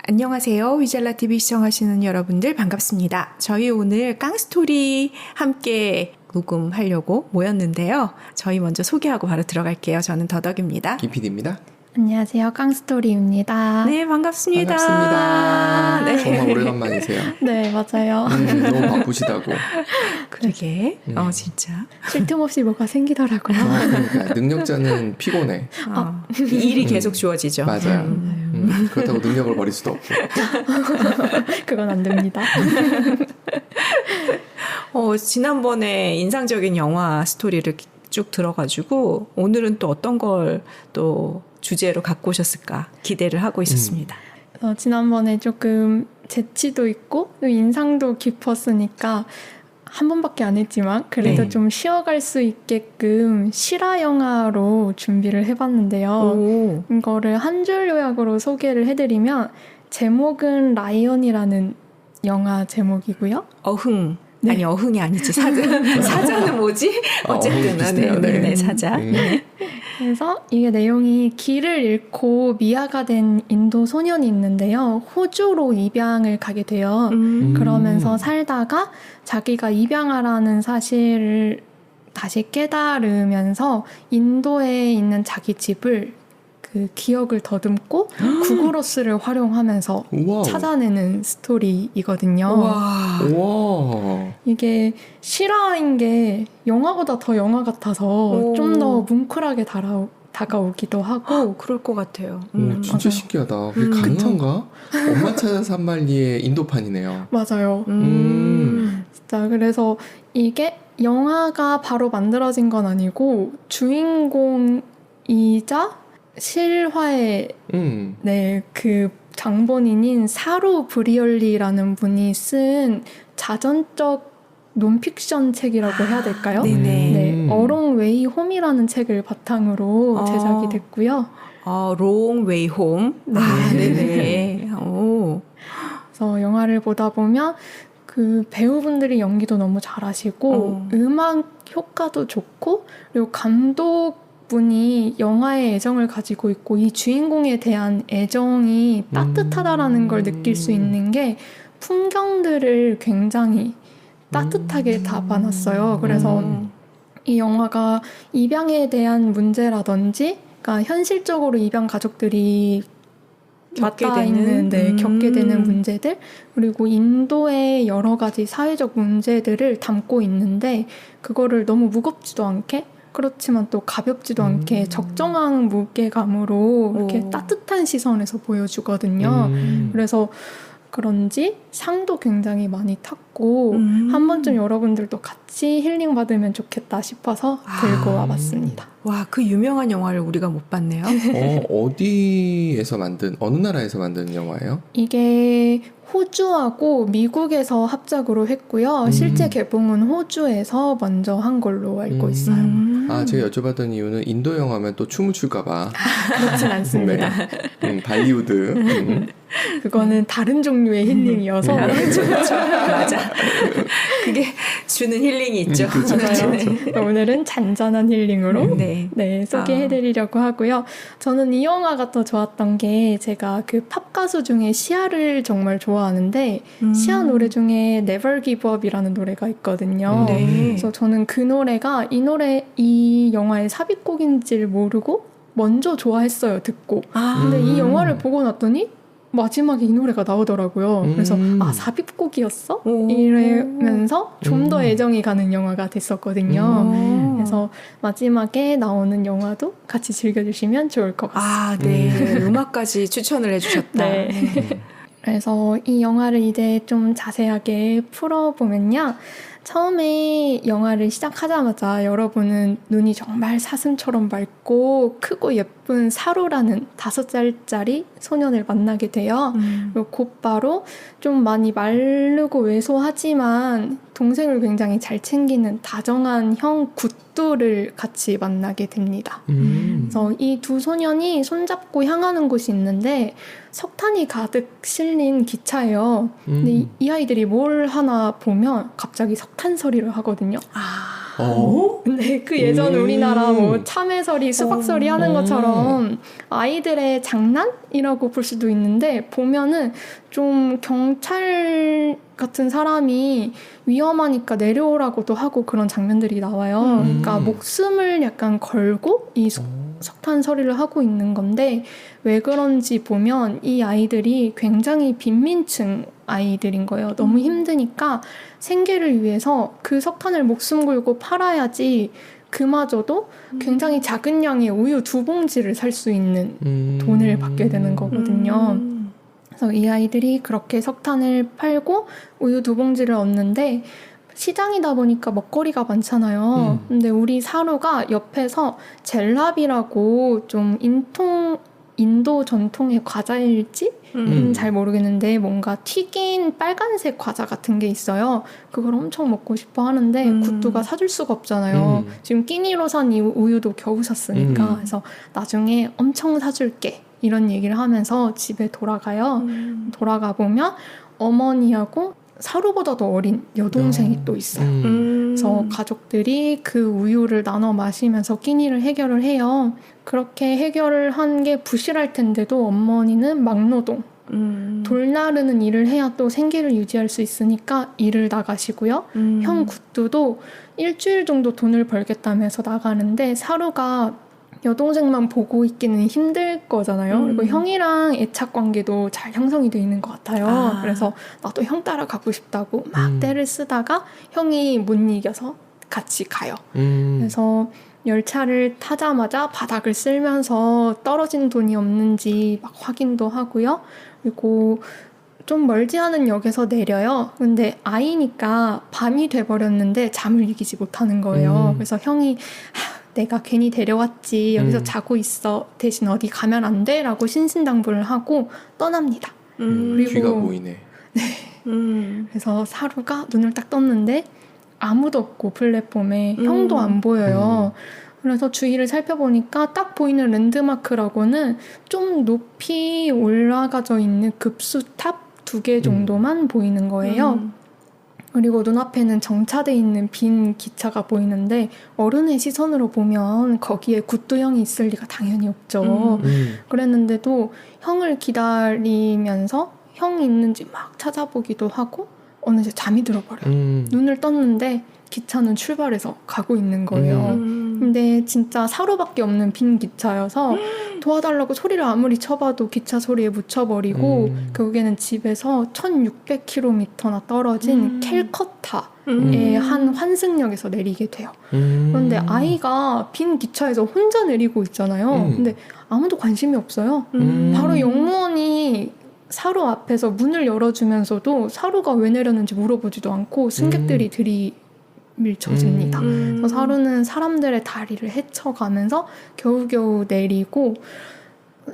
안녕하세요. 위잘라 TV 시청하시는 여러분들 반갑습니다. 저희 오늘 깡스토리 함께 녹음하려고 모였는데요. 저희 먼저 소개하고 바로 들어갈게요. 저는 더덕입니다. 김PD입니다. 안녕하세요. 깡스토리입니다. 네, 반갑습니다. 반갑습니다. 네. 정말 오래간만이세요. 네, 맞아요. 너무 바쁘시다고. 그러게. 진짜. 쉴 틈 없이 뭐가 생기더라고요. 그러니까 능력자는 피곤해. 일이 계속 주어지죠. 맞아요. 그렇다고 능력을 버릴 수도 없고. 그건 안 됩니다. 지난번에 인상적인 영화 스토리를 쭉 들어가지고 오늘은 또 어떤 걸 또 주제로 갖고 오셨을까 기대를 하고 있었습니다. 지난번에 조금 재치도 있고 또 인상도 깊었으니까 한 번밖에 안 했지만 그래도 좀 쉬어갈 수 있게끔 실화 영화로 준비를 해봤는데요. 이거를 한 줄 요약으로 소개를 해드리면 제목은 라이언이라는 영화 제목이고요. 어흥. 네. 아니 어흥이 아니지. 사자는 뭐지? 어쨌든 네, 사자. 네. 그래서 이게 내용이 길을 잃고 미아가 된 인도 소년이 있는데요. 호주로 입양을 가게 돼요. 그러면서 살다가 자기가 입양하라는 사실을 다시 깨달으면서 인도에 있는 자기 집을 그 기억을 더듬고 구글어스를 활용하면서 우와우. 찾아내는 스토리이거든요. 우와. 이게 실화인 게 영화보다 더 영화 같아서 좀 더 뭉클하게 다가오기도 하고 그럴 것 같아요. 진짜 맞아요. 신기하다. 그게 가능한가? 엄마 찾아서 한 말리의 인도판이네요. 맞아요. 진짜 그래서 이게 영화가 바로 만들어진 건 아니고 주인공이자 실화의 그 장본인인 사루 브리얼리라는 분이 쓴 자전적 논픽션 책이라고 해야 될까요? 네, 어롱 웨이 홈이라는 책을 바탕으로 제작이 됐고요. 롱 웨이 홈. 네. 네네. 그래서 영화를 보다 보면 그 배우분들이 연기도 너무 잘하시고 음악 효과도 좋고 그리고 감독분이 영화에 애정을 가지고 있고 이 주인공에 대한 애정이 따뜻하다라는 걸 느낄 수 있는 게 풍경들을 굉장히 따뜻하게 담아놨어요. 그래서 이 영화가 입양에 대한 문제라든지 그러니까 현실적으로 입양 가족들이 겪게 되는 문제들 그리고 인도의 여러 가지 사회적 문제들을 담고 있는데 그거를 너무 무겁지도 않게 그렇지만 또 가볍지도 않게 적정한 무게감으로 이렇게 따뜻한 시선에서 보여주거든요. 그래서 그런지 상도 굉장히 많이 탔고 한 번쯤 여러분들도 같이 힐링 받으면 좋겠다 싶어서 들고 와봤습니다. 와, 그 유명한 영화를 우리가 못 봤네요. 어디에서 어느 나라에서 만든 영화예요? 이게 호주하고 미국에서 합작으로 했고요. 실제 개봉은 호주에서 먼저 한 걸로 알고 있어요. 제가 여쭤봤던 이유는 인도 영화면 또 춤을 출까봐. 그렇진 않습니다. 발리우드. 그거는 다른 종류의 힐링이어서. 그렇죠. 맞아. 그게 주는 힐링이 있죠. 그렇죠. 오늘은 잔잔한 힐링으로 네. 소개해드리려고 하고요. 저는 이 영화가 더 좋았던 게 제가 그 팝 가수 중에 시아를 정말 좋아하는데 시아 노래 중에 Never Give Up이라는 노래가 있거든요. 그래서 저는 그 노래가 이 영화의 삽입곡인지를 모르고 먼저 좋아했어요. 듣고. 근데 이 영화를 보고 났더니 마지막에 이 노래가 나오더라고요. 그래서 삽입곡이었어? 이러면서 좀 더 애정이 가는 영화가 됐었거든요. 그래서 마지막에 나오는 영화도 같이 즐겨주시면 좋을 것 같습니다. 네. 음악까지 추천을 해주셨다. 네. 그래서 이 영화를 이제 좀 자세하게 풀어보면요. 처음에 영화를 시작하자마자 여러분은 눈이 정말 사슴처럼 맑고 크고 예쁜 사루라는 5살짜리 소년을 만나게 돼요. 그리고 곧바로 좀 많이 마르고 왜소하지만 동생을 굉장히 잘 챙기는 다정한 형 굿두를 같이 만나게 됩니다. 그래서 이 두 소년이 손잡고 향하는 곳이 있는데 석탄이 가득 실린 기차예요. 근데 이 아이들이 뭘 하나 보면 갑자기 석탄 소리를 하거든요. 근데 그 예전 우리나라 뭐 참외서리, 수박서리 하는 것처럼 아이들의 장난이라고 볼 수도 있는데 보면은 좀 경찰 같은 사람이 위험하니까 내려오라고도 하고 그런 장면들이 나와요. 그러니까 목숨을 약간 걸고 이 석탄서리를 하고 있는 건데 왜 그런지 보면 이 아이들이 굉장히 빈민층 아이들인 거예요. 너무 힘드니까 생계를 위해서 그 석탄을 목숨 걸고 팔아야지 그마저도 굉장히 작은 양의 우유 2봉지를 살 수 있는 돈을 받게 되는 거거든요. 그래서 이 아이들이 그렇게 석탄을 팔고 우유 2봉지를 얻는데 시장이다 보니까 먹거리가 많잖아요. 근데 우리 사루가 옆에서 젤라비라고 좀 인도 전통의 과자일지? 잘 모르겠는데 뭔가 튀긴 빨간색 과자 같은 게 있어요. 그걸 엄청 먹고 싶어 하는데 굿두가 사줄 수가 없잖아요. 지금 끼니로 산 이 우유도 겨우 샀으니까. 그래서 나중에 엄청 사줄게 이런 얘기를 하면서 집에 돌아가요. 돌아가 보면 어머니하고 사루보다도 어린 여동생이 또 있어요. 그래서 가족들이 그 우유를 나눠 마시면서 끼니를 해결을 해요. 그렇게 해결을 한 게 부실할 텐데도 어머니는 막노동, 돌 나르는 일을 해야 또 생계를 유지할 수 있으니까 일을 나가시고요. 형 굿두도 일주일 정도 돈을 벌겠다면서 나가는데 사루가 여동생만 보고 있기는 힘들 거잖아요. 그리고 형이랑 애착 관계도 잘 형성이 돼 있는 것 같아요. 그래서 나도 형 따라가고 싶다고 막 떼를 쓰다가 형이 못 이겨서 같이 가요. 그래서 열차를 타자마자 바닥을 쓸면서 떨어진 돈이 없는지 막 확인도 하고요. 그리고 좀 멀지 않은 역에서 내려요. 근데 아이니까 밤이 돼버렸는데 잠을 이기지 못하는 거예요. 그래서 형이 내가 괜히 데려왔지. 여기서 자고 있어. 대신 어디 가면 안 돼? 라고 신신당부를 하고 떠납니다. 그리고 귀가 보이네. 네. 그래서 사루가 눈을 딱 떴는데 아무도 없고 플랫폼에 형도 안 보여요. 그래서 주위를 살펴보니까 딱 보이는 랜드마크라고는 좀 높이 올라가져 있는 급수탑 2개 정도만 보이는 거예요. 그리고 눈앞에는 정차돼 있는 빈 기차가 보이는데 어른의 시선으로 보면 거기에 굿두 형이 있을 리가 당연히 없죠. 그랬는데도 형을 기다리면서 형이 있는지 막 찾아보기도 하고 어느새 잠이 들어버려요. 눈을 떴는데 기차는 출발해서 가고 있는 거예요. 근데 진짜 사루밖에 없는 빈 기차여서 도와달라고 소리를 아무리 쳐봐도 기차 소리에 묻혀버리고 결국에는 집에서 1600km나 떨어진 캘커타의 한 환승역에서 내리게 돼요. 그런데 아이가 빈 기차에서 혼자 내리고 있잖아요. 근데 아무도 관심이 없어요. 바로 영무원이 사루 앞에서 문을 열어주면서도 사루가 왜 내렸는지 물어보지도 않고 승객들이 밀쳐집니다. 그래서 사루는 사람들의 다리를 헤쳐가면서 겨우겨우 내리고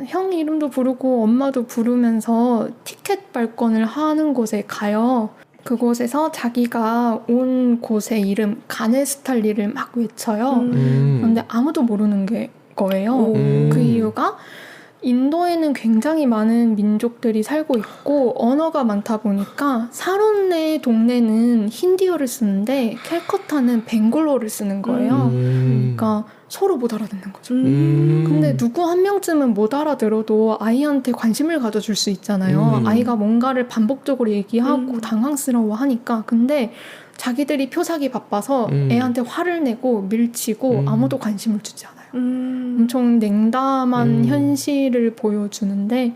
형 이름도 부르고 엄마도 부르면서 티켓 발권을 하는 곳에 가요. 그곳에서 자기가 온 곳의 이름 가네스탈리를 막 외쳐요. 그런데 아무도 모르는 거예요. 그 이유가 인도에는 굉장히 많은 민족들이 살고 있고 언어가 많다 보니까 사론네 동네는 힌디어를 쓰는데 캘커타는 벵골어를 쓰는 거예요. 그러니까 서로 못 알아듣는 거죠. 근데 누구 한 명쯤은 못 알아들어도 아이한테 관심을 가져줄 수 있잖아요. 아이가 뭔가를 반복적으로 얘기하고 당황스러워하니까. 근데 자기들이 표사기 바빠서 애한테 화를 내고 밀치고 아무도 관심을 주지 않아요. 엄청 냉담한 현실을 보여주는데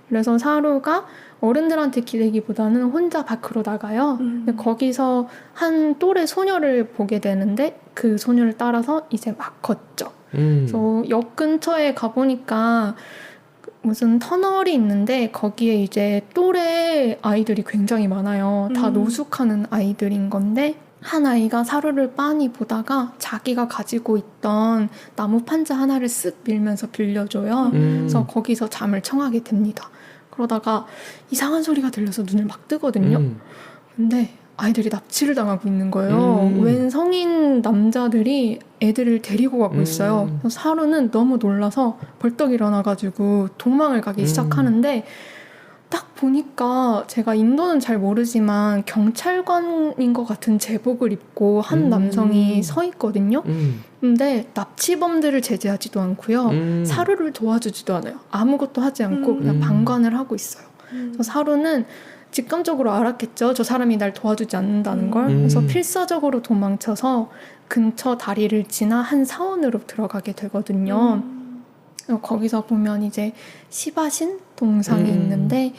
그래서 사루가 어른들한테 기대기보다는 혼자 밖으로 나가요. 근데 거기서 한 또래 소녀를 보게 되는데 그 소녀를 따라서 이제 막 걷죠. 그래서 역 근처에 가보니까 무슨 터널이 있는데 거기에 이제 또래 아이들이 굉장히 많아요. 다 노숙하는 아이들인 건데 한 아이가 사루를 빤히 보다가 자기가 가지고 있던 나무 판자 하나를 쓱 밀면서 빌려줘요. 그래서 거기서 잠을 청하게 됩니다. 그러다가 이상한 소리가 들려서 눈을 막 뜨거든요. 근데 아이들이 납치를 당하고 있는 거예요. 웬 성인 남자들이 애들을 데리고 가고 있어요. 그래서 사루는 너무 놀라서 벌떡 일어나가지고 도망을 가기 시작하는데 딱 보니까 제가 인도는 잘 모르지만 경찰관인 것 같은 제복을 입고 한 남성이 서 있거든요. 근데 납치범들을 제재하지도 않고요. 사루를 도와주지도 않아요. 아무것도 하지 않고 그냥 방관을 하고 있어요. 그래서 사루는 직감적으로 알았겠죠. 저 사람이 날 도와주지 않는다는 걸. 그래서 필사적으로 도망쳐서 근처 다리를 지나 한 사원으로 들어가게 되거든요. 거기서 보면 이제 시바신 동상이 있는데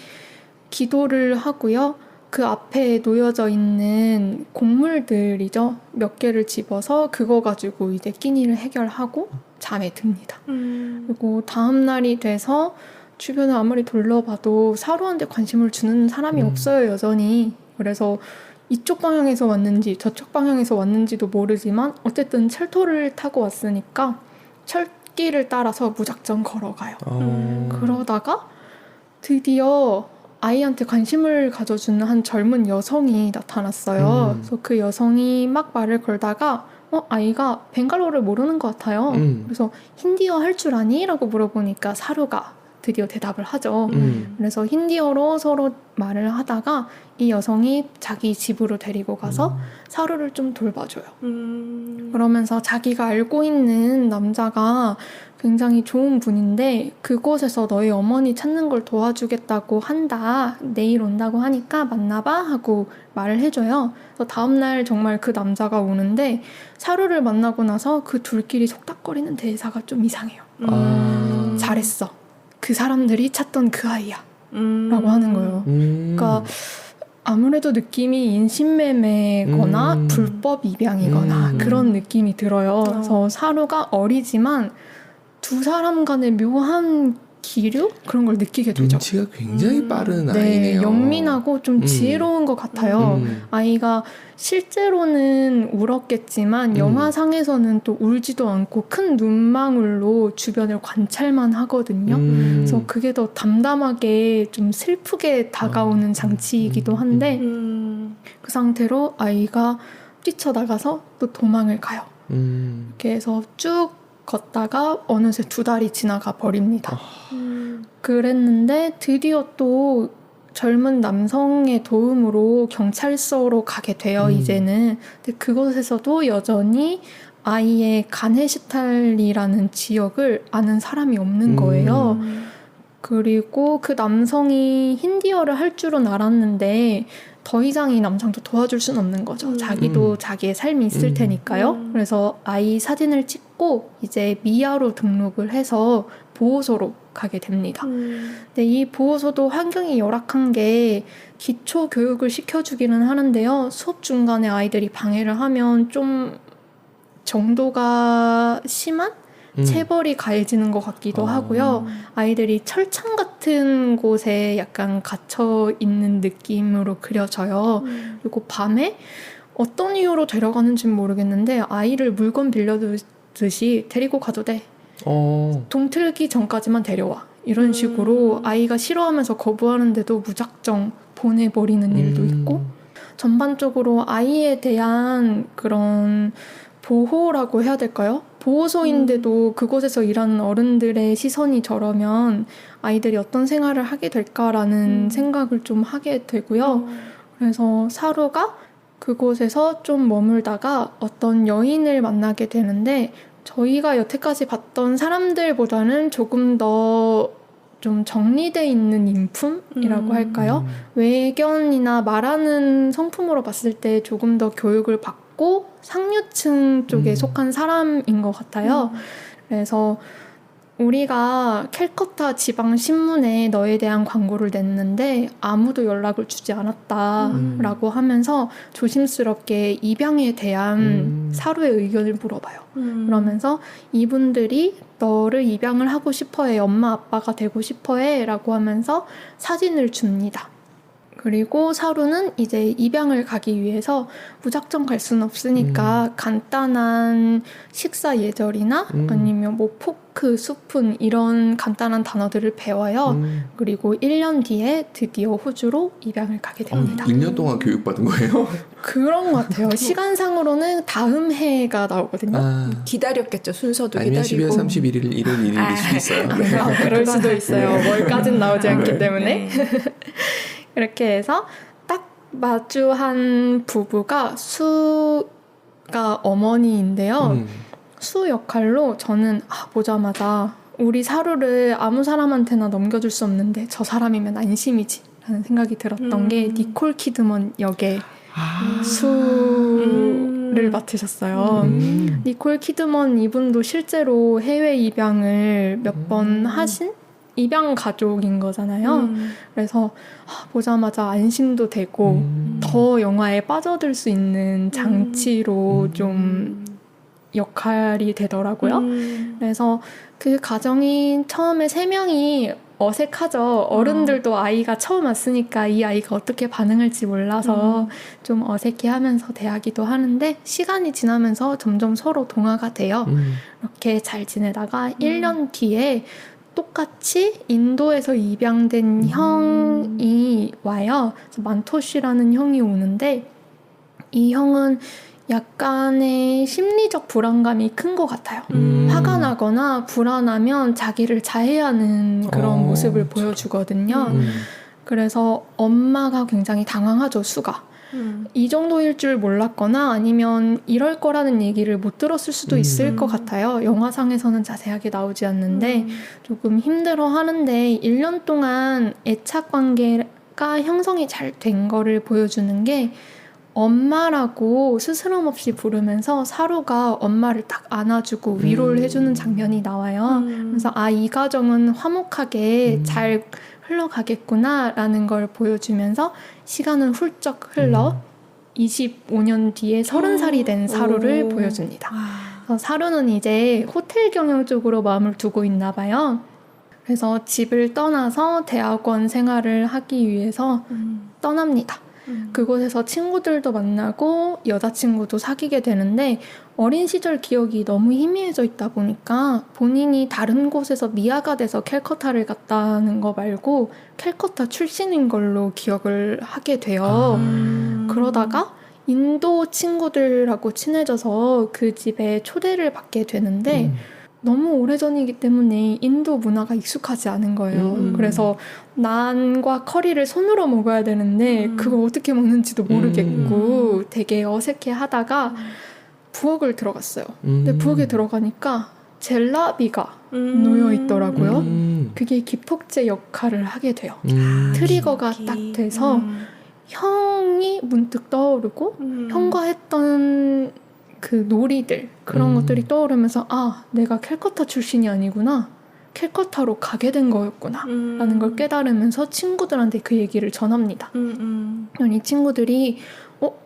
기도를 하고요. 그 앞에 놓여져 있는 곡물들이죠. 몇 개를 집어서 그거 가지고 이제 끼니를 해결하고 잠에 듭니다. 그리고 다음 날이 돼서 주변을 아무리 둘러봐도 사루한테 관심을 주는 사람이 없어요, 여전히. 그래서 이쪽 방향에서 왔는지 저쪽 방향에서 왔는지도 모르지만 어쨌든 철도를 타고 왔으니까 철길을 따라서 무작정 걸어가요. 그러다가 드디어 아이한테 관심을 가져주는 한 젊은 여성이 나타났어요. 그래서 그 여성이 막 말을 걸다가 아이가 벵갈로를 모르는 것 같아요. 그래서 힌디어 할 줄 아니? 라고 물어보니까 사루가 드디어 대답을 하죠. 그래서 힌디어로 서로 말을 하다가 이 여성이 자기 집으로 데리고 가서 사루를 좀 돌봐줘요. 그러면서 자기가 알고 있는 남자가 굉장히 좋은 분인데 그곳에서 너희 어머니 찾는 걸 도와주겠다고 한다. 내일 온다고 하니까 만나봐 하고 말을 해줘요. 그래서 다음날 정말 그 남자가 오는데 사루를 만나고 나서 그 둘끼리 속닥거리는 대사가 좀 이상해요. 잘했어. 그 사람들이 찾던 그 아이야. 라고 하는 거예요. 그러니까 아무래도 느낌이 인신매매거나 불법 입양이거나 그런 느낌이 들어요. 그래서 사루가 어리지만 두 사람 간의 묘한 기류? 그런 걸 느끼게 되죠. 눈치가 굉장히 빠른 네, 아이네요. 영민하고 좀 지혜로운 것 같아요. 아이가 실제로는 울었겠지만 영화상에서는 또 울지도 않고 큰 눈망울로 주변을 관찰만 하거든요. 그래서 그게 더 담담하게 좀 슬프게 다가오는 장치이기도 한데 그 상태로 아이가 뛰쳐나가서 또 도망을 가요. 이렇게 해서 쭉 걷다가 어느새 2달이 지나가 버립니다. 그랬는데 드디어 또 젊은 남성의 도움으로 경찰서로 가게 돼요. 이제는. 근데 그곳에서도 여전히 아이의 가네시탈이라는 지역을 아는 사람이 없는 거예요. 그리고 그 남성이 힌디어를 할 줄은 알았는데 더 이상 이 남성도 도와줄 수는 없는 거죠. 자기도 자기의 삶이 있을 테니까요. 그래서 아이 사진을 찍고 이제 미아로 등록을 해서 보호소로 가게 됩니다. 근데 이 보호소도 환경이 열악한 게 기초 교육을 시켜주기는 하는데요. 수업 중간에 아이들이 방해를 하면 좀 정도가 심한 체벌이 가해지는 것 같기도 하고요. 아이들이 철창 같은 곳에 약간 갇혀 있는 느낌으로 그려져요. 그리고 밤에 어떤 이유로 데려가는지는 모르겠는데 아이를 물건 빌려주듯이 데리고 가도 돼. 동틀기 전까지만 데려와. 이런 식으로 아이가 싫어하면서 거부하는데도 무작정 보내버리는 일도 있고 전반적으로 아이에 대한 그런 보호라고 해야 될까요? 보호소인데도 그곳에서 일하는 어른들의 시선이 저러면 아이들이 어떤 생활을 하게 될까라는 생각을 좀 하게 되고요. 그래서 사루가 그곳에서 좀 머물다가 어떤 여인을 만나게 되는데 저희가 여태까지 봤던 사람들보다는 조금 더 좀 정리되어 있는 인품이라고 할까요? 외견이나 말하는 성품으로 봤을 때 조금 더 교육을 받고 상류층 쪽에 속한 사람인 것 같아요. 그래서 우리가 캘커타 지방 신문에 너에 대한 광고를 냈는데 아무도 연락을 주지 않았다라고 하면서 조심스럽게 입양에 대한 사루의 의견을 물어봐요. 그러면서 이분들이 너를 입양을 하고 싶어해, 엄마 아빠가 되고 싶어해 라고 하면서 사진을 줍니다. 그리고 사루는 이제 입양을 가기 위해서 무작정 갈 수는 없으니까 간단한 식사 예절이나 아니면 뭐 포크, 스푼 이런 간단한 단어들을 배워요. 그리고 1년 뒤에 드디어 호주로 입양을 가게 됩니다. 1년 동안 교육받은 거예요? 그런 것 같아요. 시간상으로는 다음 해가 나오거든요. 기다렸겠죠. 순서도 아니면 기다리고. 12월 31일, 1월 1일일 수도 있어요. 네. 그럴 수도 있어요. 월까지는 나오지 않기 때문에. 네. 이렇게 해서 딱 마주한 부부가 수가 어머니인데요. 수 역할로 저는 보자마자 우리 사루를 아무 사람한테나 넘겨줄 수 없는데 저 사람이면 안심이지 라는 생각이 들었던 게 니콜 키드먼 역의 수를 맡으셨어요. 니콜 키드먼 이분도 실제로 해외 입양을 몇 번 하신 입양 가족인 거잖아요. 그래서 보자마자 안심도 되고 더 영화에 빠져들 수 있는 장치로 좀 역할이 되더라고요. 그래서 그 가정이 처음에 3명이 어색하죠. 어른들도 아이가 처음 왔으니까 이 아이가 어떻게 반응할지 몰라서 좀 어색해하면서 대하기도 하는데 시간이 지나면서 점점 서로 동화가 돼요. 이렇게 잘 지내다가 1년 뒤에 똑같이 인도에서 입양된 형이 와요. 만토시라는 형이 오는데 이 형은 약간의 심리적 불안감이 큰 것 같아요. 화가 나거나 불안하면 자기를 자해하는 그런 모습을 보여주거든요. 그래서 엄마가 굉장히 당황하죠, 수가. 이 정도일 줄 몰랐거나 아니면 이럴 거라는 얘기를 못 들었을 수도 있을 것 같아요. 영화상에서는 자세하게 나오지 않는데 조금 힘들어 하는데 1년 동안 애착 관계가 형성이 잘 된 거를 보여주는 게 엄마라고 스스럼 없이 부르면서 사루가 엄마를 딱 안아주고 위로를 해주는 장면이 나와요. 그래서 이 가정은 화목하게 잘 흘러가겠구나라는 걸 보여주면서 시간은 훌쩍 흘러 25년 뒤에 30살이 된 사루를 보여줍니다. 그래서 사루는 이제 호텔 경영 쪽으로 마음을 두고 있나 봐요. 그래서 집을 떠나서 대학원 생활을 하기 위해서 떠납니다. 그곳에서 친구들도 만나고 여자친구도 사귀게 되는데 어린 시절 기억이 너무 희미해져 있다 보니까 본인이 다른 곳에서 미아가 돼서 캘커타를 갔다는 거 말고 캘커타 출신인 걸로 기억을 하게 돼요. 그러다가 인도 친구들하고 친해져서 그 집에 초대를 받게 되는데 너무 오래전이기 때문에 인도 문화가 익숙하지 않은 거예요. 그래서 난과 커리를 손으로 먹어야 되는데 그걸 어떻게 먹는지도 모르겠고 되게 어색해 하다가 부엌을 들어갔어요. 근데 부엌에 들어가니까 젤라비가 놓여 있더라고요. 그게 기폭제 역할을 하게 돼요. 트리거가 딱 돼서 형이 문득 떠오르고 형과 했던 그 놀이들 그런 것들이 떠오르면서 내가 캘커타 출신이 아니구나. 캘커타로 가게 된 거였구나 라는 걸 깨달으면서 친구들한테 그 얘기를 전합니다. 이 친구들이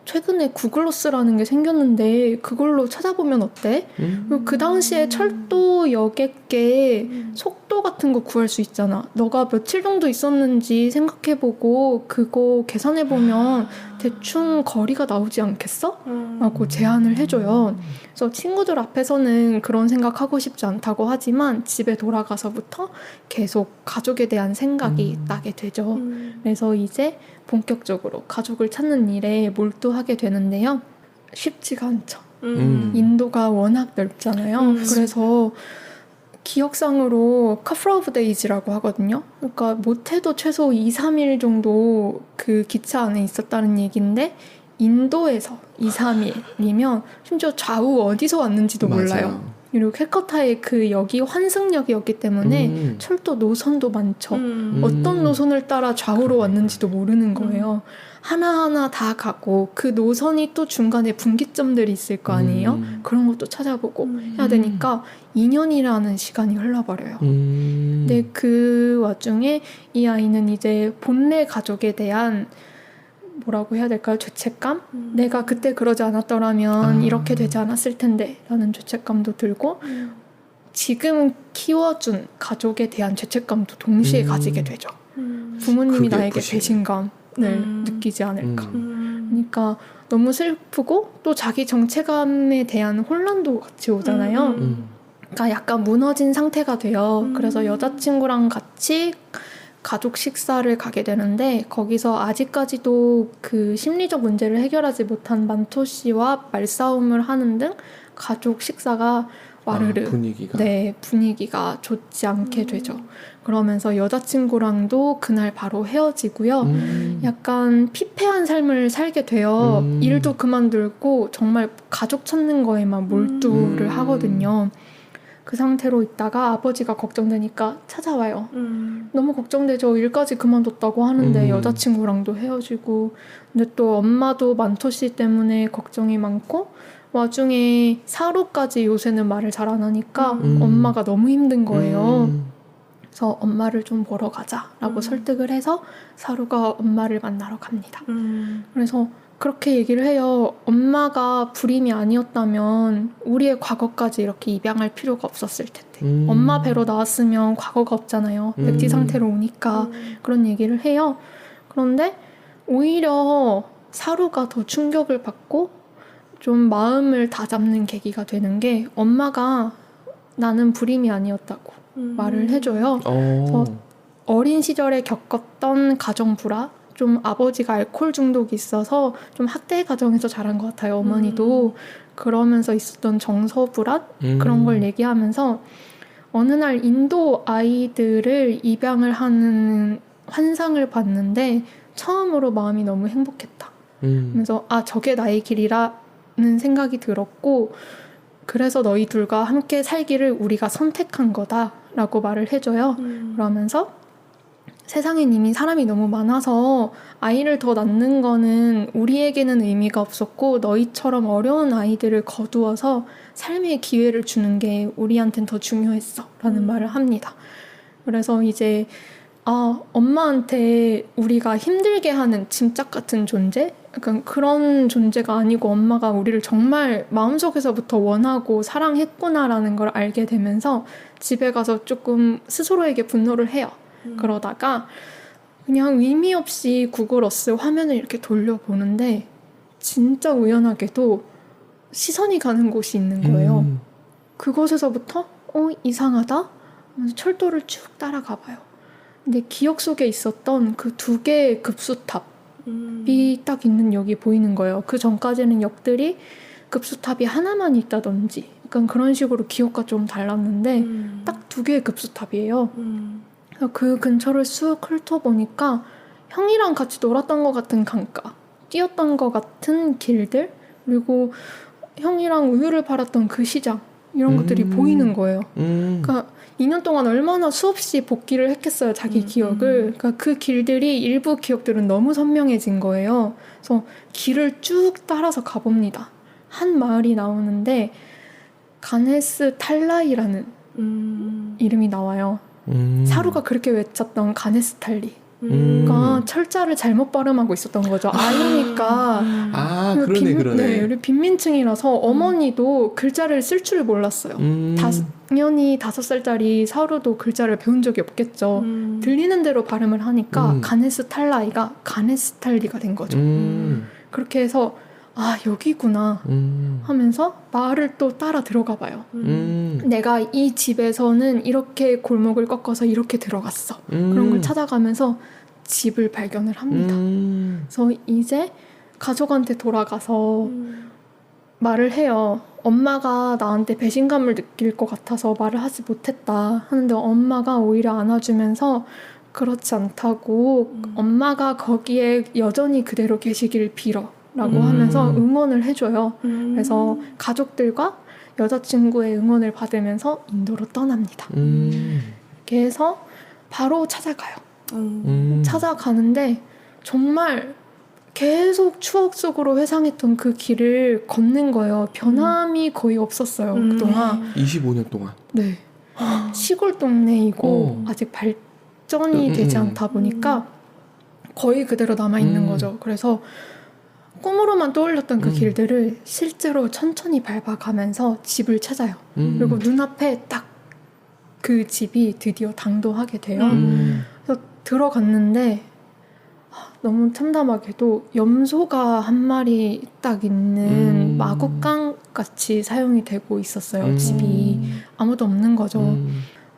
최근에 구글로스라는 게 생겼는데 그걸로 찾아보면 어때? 그리고 그 당시에 철도 여객계 속도 같은 거 구할 수 있잖아. 너가 며칠 정도 있었는지 생각해보고 그거 계산해보면 대충 거리가 나오지 않겠어? 라고 제안을 해줘요. 그래서 친구들 앞에서는 그런 생각하고 싶지 않다고 하지만 집에 돌아가서부터 계속 가족에 대한 생각이 나게 되죠. 그래서 이제 본격적으로 가족을 찾는 일에 몰두하게 되는데요. 쉽지가 않죠. 인도가 워낙 넓잖아요. 그래서 기억상으로 커플 오브 데이즈라고 하거든요. 그러니까 못해도 최소 2-3일 정도 그 기차 안에 있었다는 얘기인데 인도에서 2-3일이면 심지어 좌우 어디서 왔는지도 몰라요. 그리고 캘커타의 그 역이 환승역이었기 때문에 철도 노선도 많죠. 어떤 노선을 따라 좌우로 왔는지도 모르는 거예요. 하나하나 다 가고 그 노선이 또 중간에 분기점들이 있을 거 아니에요. 그런 것도 찾아보고 해야 되니까 2년이라는 시간이 흘러버려요. 근데 그 와중에 이 아이는 이제 본래 가족에 대한 뭐라고 해야 될까요? 죄책감? 내가 그때 그러지 않았더라면 이렇게 되지 않았을 텐데 라는 죄책감도 들고 지금 키워준 가족에 대한 죄책감도 동시에 가지게 되죠. 부모님이 나에게 끝이에요. 배신감 느끼지 않을까. 그러니까 너무 슬프고 또 자기 정체감에 대한 혼란도 같이 오잖아요. 그러니까 약간 무너진 상태가 돼요. 그래서 여자친구랑 같이 가족 식사를 가게 되는데 거기서 아직까지도 그 심리적 문제를 해결하지 못한 만토 씨와 말싸움을 하는 등 가족 식사가 와르르 분위기가 좋지 않게 되죠. 그러면서 여자친구랑도 그날 바로 헤어지고요. 약간 피폐한 삶을 살게 돼요. 일도 그만두고 정말 가족 찾는 거에만 몰두를 하거든요. 그 상태로 있다가 아버지가 걱정되니까 찾아와요. 너무 걱정되죠. 일까지 그만뒀다고 하는데 여자친구랑도 헤어지고. 근데 또 엄마도 만토 씨 때문에 걱정이 많고 와중에 사루까지 요새는 말을 잘 안 하니까 엄마가 너무 힘든 거예요. 그래서 엄마를 좀 보러 가자라고 설득을 해서 사루가 엄마를 만나러 갑니다. 그래서 그렇게 얘기를 해요. 엄마가 불임이 아니었다면 우리의 과거까지 이렇게 입양할 필요가 없었을 텐데. 엄마 배로 나왔으면 과거가 없잖아요. 백지 상태로 오니까. 그런 얘기를 해요. 그런데 오히려 사루가 더 충격을 받고 좀 마음을 다잡는 계기가 되는 게 엄마가 나는 불임이 아니었다고 말을 해줘요. 그래서 어린 시절에 겪었던 가정 불화, 좀 아버지가 알코올 중독이 있어서 좀 학대 과정에서 자란 것 같아요. 어머니도. 그러면서 있었던 정서 불안 그런 걸 얘기하면서 어느 날 인도 아이들을 입양을 하는 환상을 봤는데 처음으로 마음이 너무 행복했다. 그래서 저게 나의 길이라는 생각이 들었고 그래서 너희 둘과 함께 살기를 우리가 선택한 거다라고 말을 해줘요. 그러면서 세상엔 이미 사람이 너무 많아서 아이를 더 낳는 거는 우리에게는 의미가 없었고 너희처럼 어려운 아이들을 거두어서 삶의 기회를 주는 게 우리한텐 더 중요했어 라는 말을 합니다. 그래서 이제 엄마한테 우리가 힘들게 하는 짐짝 같은 존재? 약간 그런 존재가 아니고 엄마가 우리를 정말 마음속에서부터 원하고 사랑했구나라는 걸 알게 되면서 집에 가서 조금 스스로에게 분노를 해요. 그러다가 그냥 의미 없이 구글 어스 화면을 이렇게 돌려보는데 진짜 우연하게도 시선이 가는 곳이 있는 거예요. 그곳에서부터 이상하다? 하면서 철도를 쭉 따라가 봐요. 근데 기억 속에 있었던 그 2개의 급수탑이 딱 있는 역이 보이는 거예요. 그 전까지는 역들이 급수탑이 하나만 있다든지 약간 그런 식으로 기억과 좀 달랐는데 딱 2개의 급수탑이에요. 그 근처를 쑥 훑어보니까 형이랑 같이 놀았던 것 같은 강가, 뛰었던 것 같은 길들, 그리고 형이랑 우유를 팔았던 그 시장 이런 것들이 보이는 거예요. 그러니까 2년 동안 얼마나 수없이 복기를 했겠어요, 자기 기억을. 그러니까 그 길들이 일부 기억들은 너무 선명해진 거예요. 그래서 길을 쭉 따라서 가봅니다. 한 마을이 나오는데 가네스 탈라이라는 이름이 나와요. 사루가 그렇게 외쳤던 가네스탈리. 그러니까 철자를 잘못 발음하고 있었던 거죠. 아이니까. 그러네. 네, 우리 빈민층이라서 어머니도 글자를 쓸 줄 몰랐어요. 당연히 5살짜리 사루도 글자를 배운 적이 없겠죠. 들리는 대로 발음을 하니까 가네스탈라이가 가네스탈리가 된 거죠. 그렇게 해서 여기구나 하면서 마을을 또 따라 들어가 봐요. 내가 이 집에서는 이렇게 골목을 꺾어서 이렇게 들어갔어. 그런 걸 찾아가면서 집을 발견을 합니다. 그래서 이제 가족한테 돌아가서 말을 해요. 엄마가 나한테 배신감을 느낄 것 같아서 말을 하지 못했다 하는데 엄마가 오히려 안아주면서 그렇지 않다고 엄마가 거기에 여전히 그대로 계시길 빌어 라고 하면서 응원을 해줘요. 그래서 가족들과 여자친구의 응원을 받으면서 인도로 떠납니다. 이렇게 해서 바로 찾아가요. 찾아가는데 정말 계속 추억 속으로 회상했던 그 길을 걷는 거예요. 변함이 거의 없었어요. 그동안. 25년 동안. 네. 시골 동네이고 아직 발전이 되지 않다 보니까 거의 그대로 남아있는 거죠. 그래서 꿈으로만 떠올렸던 그 길들을 실제로 천천히 밟아가면서 집을 찾아요. 그리고 눈앞에 딱 그 집이 드디어 당도하게 돼요. 그래서 들어갔는데 너무 참담하게도 염소가 한 마리 딱 있는 마구간 같이 사용이 되고 있었어요. 집이 아무도 없는 거죠.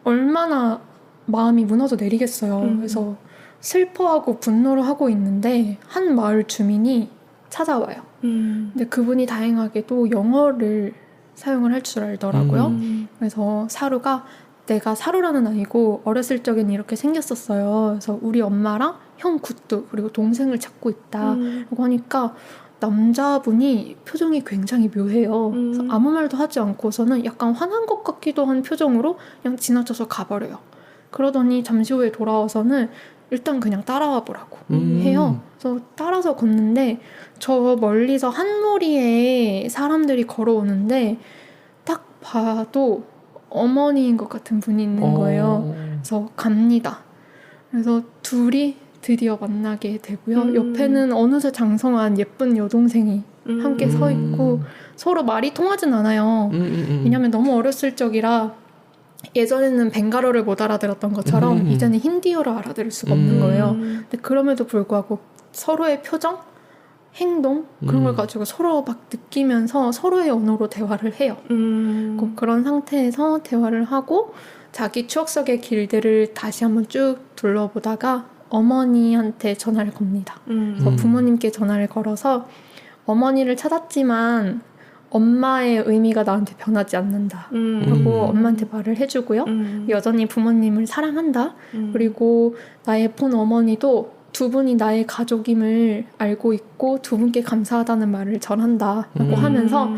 얼마나 마음이 무너져 내리겠어요. 그래서 슬퍼하고 분노를 하고 있는데 한 마을 주민이 찾아와요. 근데 그분이 다행하게도 영어를 사용을 할 줄 알더라고요. 그래서 사루가 내가 사루라는 아이고 어렸을 적엔 이렇게 생겼었어요. 그래서 우리 엄마랑 형 굿두 그리고 동생을 찾고 있다 라고 하니까 남자분이 표정이 굉장히 묘해요. 그래서 아무 말도 하지 않고서는 약간 화난 것 같기도 한 표정으로 그냥 지나쳐서 가버려요. 그러더니 잠시 후에 돌아와서는 일단 그냥 따라와 보라고 해요. 그래서 따라서 걷는데 저 멀리서 한 무리의 사람들이 걸어오는데 딱 봐도 어머니인 것 같은 분이 있는 거예요. 그래서 갑니다. 그래서 둘이 드디어 만나게 되고요. 옆에는 어느새 장성한 예쁜 여동생이 함께 서 있고 서로 말이 통하진 않아요. 왜냐면 너무 어렸을 적이라 예전에는 벵갈어를 못 알아들었던 것처럼 이제는 힌디어를 알아들을 수가 없는 거예요. 근데 그럼에도 불구하고 서로의 표정, 행동 그런 걸 가지고 서로 막 느끼면서 서로의 언어로 대화를 해요. 꼭 그런 상태에서 대화를 하고 자기 추억 속의 길들을 다시 한번 쭉 둘러보다가 어머니한테 전화를 겁니다. 그래서 부모님께 전화를 걸어서 어머니를 찾았지만 엄마의 의미가 나한테 변하지 않는다 하고 엄마한테 말을 해주고요. 여전히 부모님을 사랑한다. 그리고 나의 본 어머니도 두 분이 나의 가족임을 알고 있고 두 분께 감사하다는 말을 전한다 라고 하면서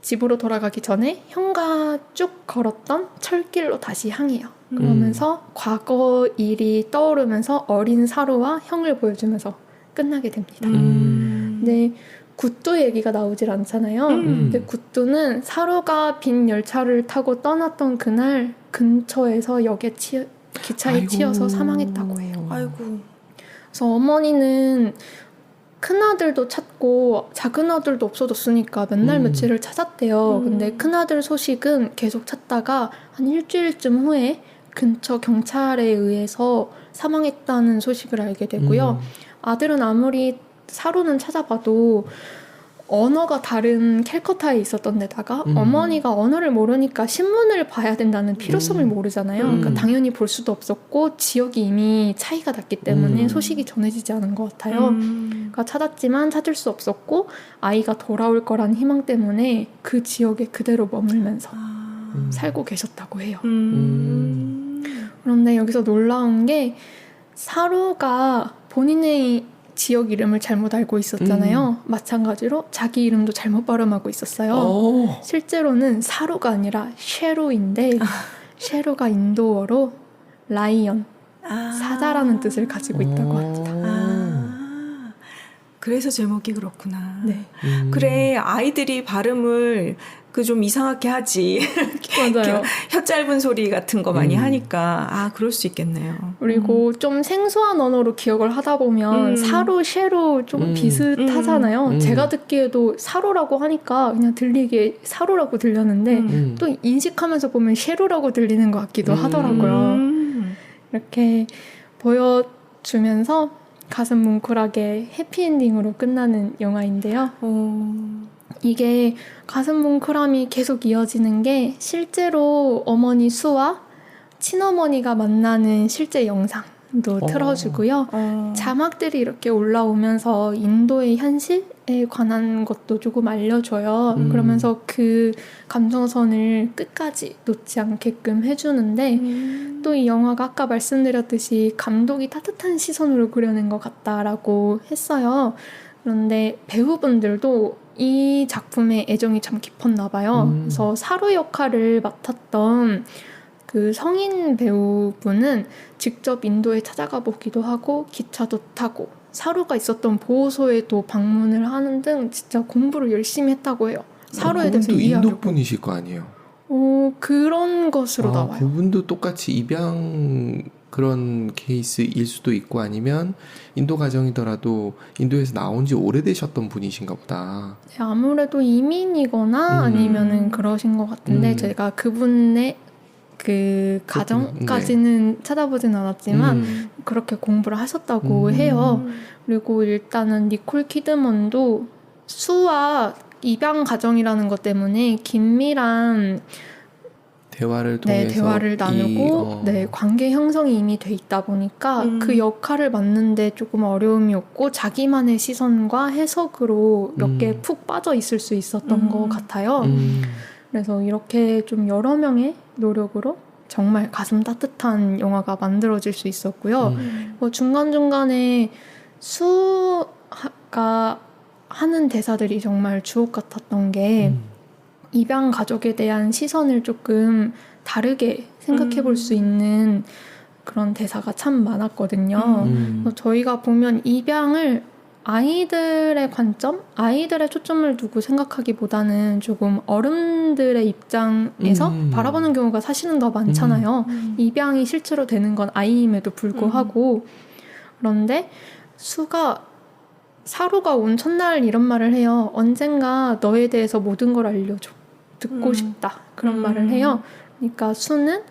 집으로 돌아가기 전에 형과 쭉 걸었던 철길로 다시 향해요. 그러면서 과거 일이 떠오르면서 어린 사루와 형을 보여주면서 끝나게 됩니다. 근데 굿두 얘기가 나오질 않잖아요. 근데 굿두는 사루가 빈 열차를 타고 떠났던 그날 근처에서 역에 기차에 치여서 사망했다고 해요. 아이고. 그래서 어머니는 큰아들도 찾고 작은아들도 없어졌으니까 몇 날 며칠을 찾았대요. 근데 큰아들 소식은 계속 찾다가 한 일주일쯤 후에 근처 경찰에 의해서 사망했다는 소식을 알게 되고요. 아들은 아무리 사루는 찾아봐도 언어가 다른 캘커타에 있었던 데다가 어머니가 언어를 모르니까 신문을 봐야 된다는 필요성을 모르잖아요. 그러니까 당연히 볼 수도 없었고 지역이 이미 차이가 났기 때문에 소식이 전해지지 않은 것 같아요. 그러니까 찾았지만 찾을 수 없었고 아이가 돌아올 거란 희망 때문에 그 지역에 그대로 머물면서 살고 계셨다고 해요. 그런데 여기서 놀라운 게 사루가 본인의 지역 이름을 잘못 알고 있었잖아요. 마찬가지로 자기 이름도 잘못 발음하고 있었어요. 실제로는 사루가 아니라 쉐루인데 쉐루가 인도어로 라이언, 사자라는 뜻을 가지고 있다고 합니다. 그래서 제목이 그렇구나. 네. 그래, 아이들이 발음을 그 좀 이상하게 하지. 맞아요. 혀 짧은 소리 같은 거 많이 하니까 그럴 수 있겠네요. 그리고 좀 생소한 언어로 기억을 하다 보면 사루, 쉐루 좀 비슷하잖아요. 제가 듣기에도 사루라고 하니까 그냥 들리게 사루라고 들렸는데 또 인식하면서 보면 쉐루라고 들리는 것 같기도 하더라고요. 이렇게 보여주면서 가슴 뭉클하게 해피엔딩으로 끝나는 영화인데요. 이게 가슴 뭉클함이 계속 이어지는 게 실제로 어머니 수와 친어머니가 만나는 실제 영상도 틀어주고요. 자막들이 이렇게 올라오면서 인도의 현실에 관한 것도 조금 알려줘요. 그러면서 그 감정선을 끝까지 놓지 않게끔 해주는데 또 이 영화가 아까 말씀드렸듯이 감독이 따뜻한 시선으로 그려낸 것 같다라고 했어요. 그런데 배우분들도 이 작품에 애정이 참 깊었나 봐요. 그래서 사루 역할을 맡았던 그 성인 배우분은 직접 인도에 찾아가 보기도 하고 기차도 타고 사루가 있었던 보호소에도 방문을 하는 등 진짜 공부를 열심히 했다고 해요. 사루에 대해서 이해하려고. 인도 분이실 거 아니에요? 그런 것으로 나와요. 그분도 똑같이 입양 그런 케이스일 수도 있고 아니면 인도 가정이더라도 인도에서 나온 지 오래되셨던 분이신가 보다. 네, 아무래도 이민이거나 아니면은 그러신 것 같은데 제가 그분의 그 가정까지는 찾아보진 않았지만 그렇게 공부를 하셨다고 해요. 그리고 일단은 니콜 키드먼도 수와 입양 가정이라는 것 때문에 긴밀한 대화를 통해서 대화를 나누고 관계 형성이 이미 돼 있다 보니까 그 역할을 맡는데 조금 어려움이었고 자기만의 시선과 해석으로 몇 개 푹 빠져 있을 수 있었던 것 같아요. 그래서 이렇게 좀 여러 명의 노력으로 정말 가슴 따뜻한 영화가 만들어질 수 있었고요. 중간중간에 수가 하는 대사들이 정말 주옥 같았던 게 입양 가족에 대한 시선을 조금 다르게 생각해 볼 수 있는 그런 대사가 참 많았거든요. 저희가 보면 입양을 아이들의 관점, 아이들의 초점을 두고 생각하기보다는 조금 어른들의 입장에서 바라보는 경우가 사실은 더 많잖아요. 입양이 실제로 되는 건 아이임에도 불구하고. 그런데 수가 사루가 온 첫날 이런 말을 해요. 언젠가 너에 대해서 모든 걸 알려줘. 듣고 싶다. 그런 말을 해요. 그러니까 수는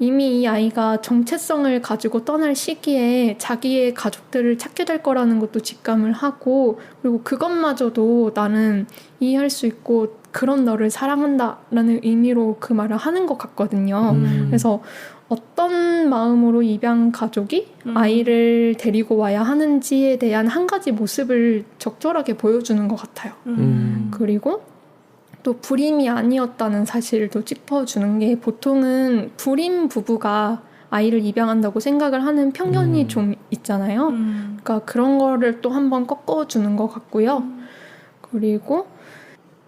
이미 이 아이가 정체성을 가지고 떠날 시기에 자기의 가족들을 찾게 될 거라는 것도 직감을 하고, 그리고 그것마저도 나는 이해할 수 있고 그런 너를 사랑한다라는 의미로 그 말을 하는 것 같거든요. 그래서 어떤 마음으로 입양 가족이 아이를 데리고 와야 하는지에 대한 한 가지 모습을 적절하게 보여주는 것 같아요. 그리고 또 불임이 아니었다는 사실을 또 짚어주는 게, 보통은 불임 부부가 아이를 입양한다고 생각을 하는 편견이 좀 있잖아요. 그러니까 그런 거를 또 한번 꺾어주는 것 같고요. 그리고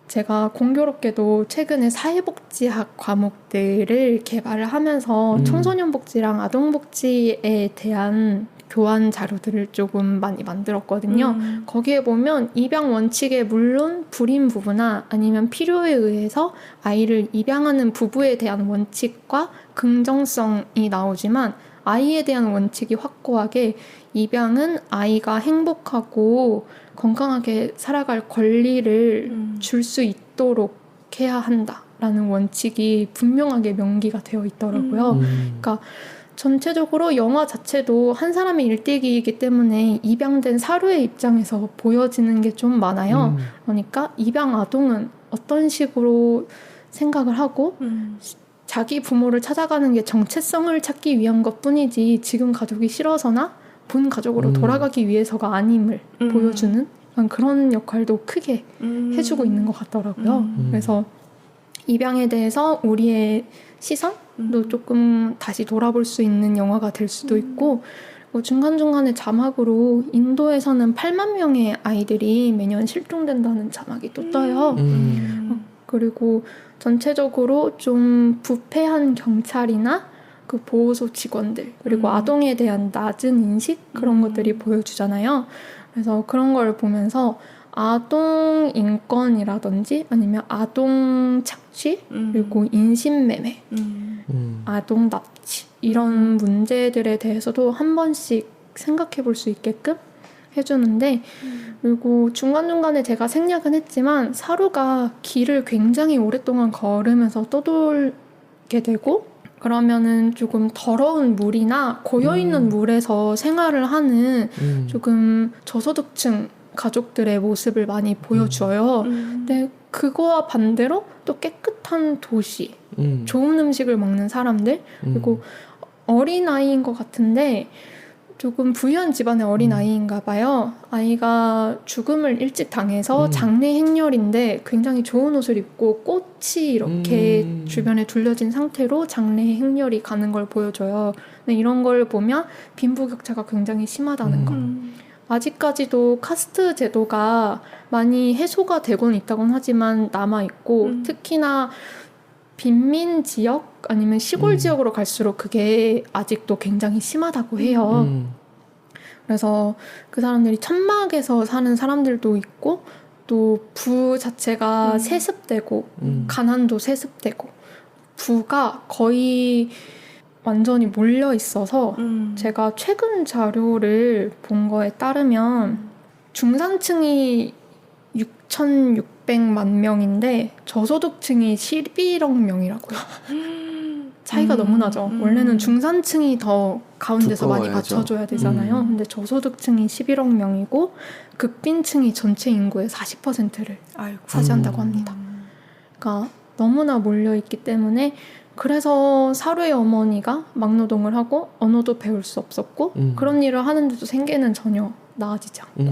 제가 공교롭게도 최근에 사회복지학 과목들을 개발을 하면서 청소년복지랑 아동복지에 대한 교환 자료들을 조금 많이 만들었거든요. 거기에 보면 입양 원칙에 물론 불임 부부나 아니면 필요에 의해서 아이를 입양하는 부부에 대한 원칙과 긍정성이 나오지만, 아이에 대한 원칙이 확고하게 입양은 아이가 행복하고 건강하게 살아갈 권리를 줄 수 있도록 해야 한다라는 원칙이 분명하게 명기가 되어 있더라고요. 그러니까 전체적으로 영화 자체도 한 사람의 일대기이기 때문에 입양된 사루의 입장에서 보여지는 게 좀 많아요. 그러니까 입양 아동은 어떤 식으로 생각을 하고 자기 부모를 찾아가는 게 정체성을 찾기 위한 것뿐이지 지금 가족이 싫어서나 본 가족으로 돌아가기 위해서가 아님을 보여주는 그런 역할도 크게 해주고 있는 것 같더라고요. 그래서 입양에 대해서 우리의 시선도 조금 다시 돌아볼 수 있는 영화가 될 수도 있고, 중간중간에 자막으로 인도에서는 8만 명의 아이들이 매년 실종된다는 자막이 또 떠요. 그리고 전체적으로 좀 부패한 경찰이나 그 보호소 직원들, 그리고 아동에 대한 낮은 인식, 그런 것들이 보여주잖아요. 그래서 그런 걸 보면서 아동 인권이라든지 아니면 아동 착취, 그리고 인신매매, 아동 납치, 이런 문제들에 대해서도 한 번씩 생각해 볼 수 있게끔 해주는데, 그리고 중간중간에 제가 생략은 했지만 사루가 길을 굉장히 오랫동안 걸으면서 떠돌게 되고, 그러면은 조금 더러운 물이나 고여있는 물에서 생활을 하는 조금 저소득층 가족들의 모습을 많이 보여줘요. 근데 그거와 반대로 또 깨끗한 도시, 좋은 음식을 먹는 사람들, 그리고 어린아이인 것 같은데 조금 부유한 집안의 어린아이인가 봐요. 아이가 죽음을 일찍 당해서 장례 행렬인데 굉장히 좋은 옷을 입고 꽃이 이렇게 주변에 둘러진 상태로 장례 행렬이 가는 걸 보여줘요. 근데 이런 걸 보면 빈부격차가 굉장히 심하다는 거. 아직까지도 카스트 제도가 많이 해소가 되곤 있다곤 하지만 남아있고, 특히나 빈민 지역 아니면 시골 지역으로 갈수록 그게 아직도 굉장히 심하다고 해요. 그래서 그 사람들이 천막에서 사는 사람들도 있고, 또 부 자체가 세습되고 가난도 세습되고, 부가 거의 완전히 몰려 있어서 제가 최근 자료를 본 거에 따르면 중산층이 6,600만 명인데 저소득층이 11억 명이라고요. 차이가 너무 나죠. 원래는 중산층이 더 가운데서 많이 두꺼워야죠. 받쳐줘야 되잖아요. 근데 저소득층이 11억 명이고 극빈층이 전체 인구의 40%를 아이고. 차지한다고 합니다. 그러니까 너무나 몰려있기 때문에 그래서 사루의 어머니가 막노동을 하고 언어도 배울 수 없었고 그런 일을 하는데도 생계는 전혀 나아지지 않고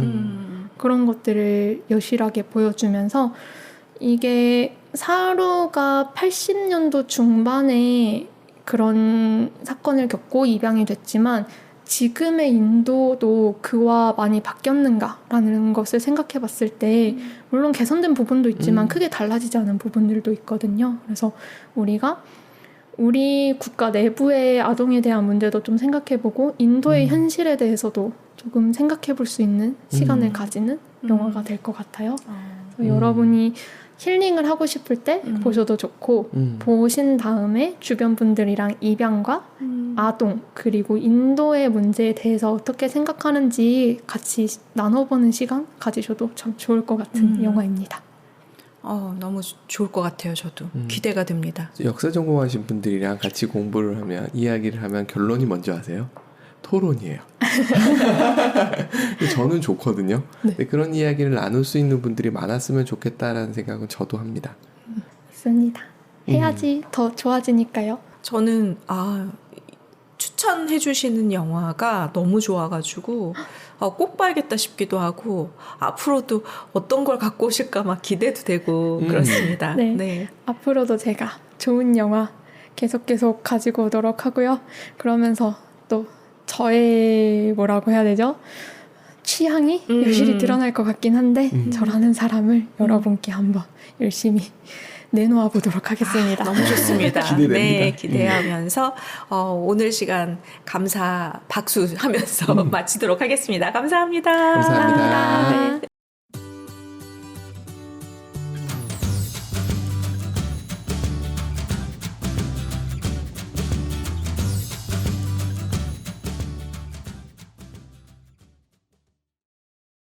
그런 것들을 여실하게 보여주면서 이게 사루가 80년도 중반에 그런 사건을 겪고 입양이 됐지만 지금의 인도도 그와 많이 바뀌었는가라는 것을 생각해 봤을 때 물론 개선된 부분도 있지만 크게 달라지지 않은 부분들도 있거든요. 그래서 우리가 우리 국가 내부의 아동에 대한 문제도 좀 생각해보고 인도의 현실에 대해서도 조금 생각해볼 수 있는 시간을 가지는 영화가 될 것 같아요. 그래서 여러분이 힐링을 하고 싶을 때 보셔도 좋고 보신 다음에 주변 분들이랑 입양과 아동 그리고 인도의 문제에 대해서 어떻게 생각하는지 같이 나눠보는 시간 가지셔도 참 좋을 것 같은 영화입니다. 너무 좋을 것 같아요. 저도 기대가 됩니다. 역사 전공하신 분들이랑 같이 공부를 하면 이야기를 하면 결론이 뭔지 아세요? 토론이에요. 저는 좋거든요. 네. 근데 그런 이야기를 나눌 수 있는 분들이 많았으면 좋겠다라는 생각은 저도 합니다. 맞습니다. 해야지 더 좋아지니까요. 저는 추천해 주시는 영화가 너무 좋아가지고 꼭 봐야겠다 싶기도 하고 앞으로도 어떤 걸 갖고 오실까 막 기대도 되고 그렇습니다. 네. 네. 앞으로도 제가 좋은 영화 계속 가지고 오도록 하고요. 그러면서 또 저의 뭐라고 해야 되죠? 취향이 여실히 드러날 것 같긴 한데 저라는 사람을 여러분께 한번 열심히 내놓아 보도록 하겠습니다. 너무 좋습니다. 기대됩니다. 네, 기대하면서 오늘 시간 감사 박수 하면서 마치도록 하겠습니다. 감사합니다. 감사합니다. 네.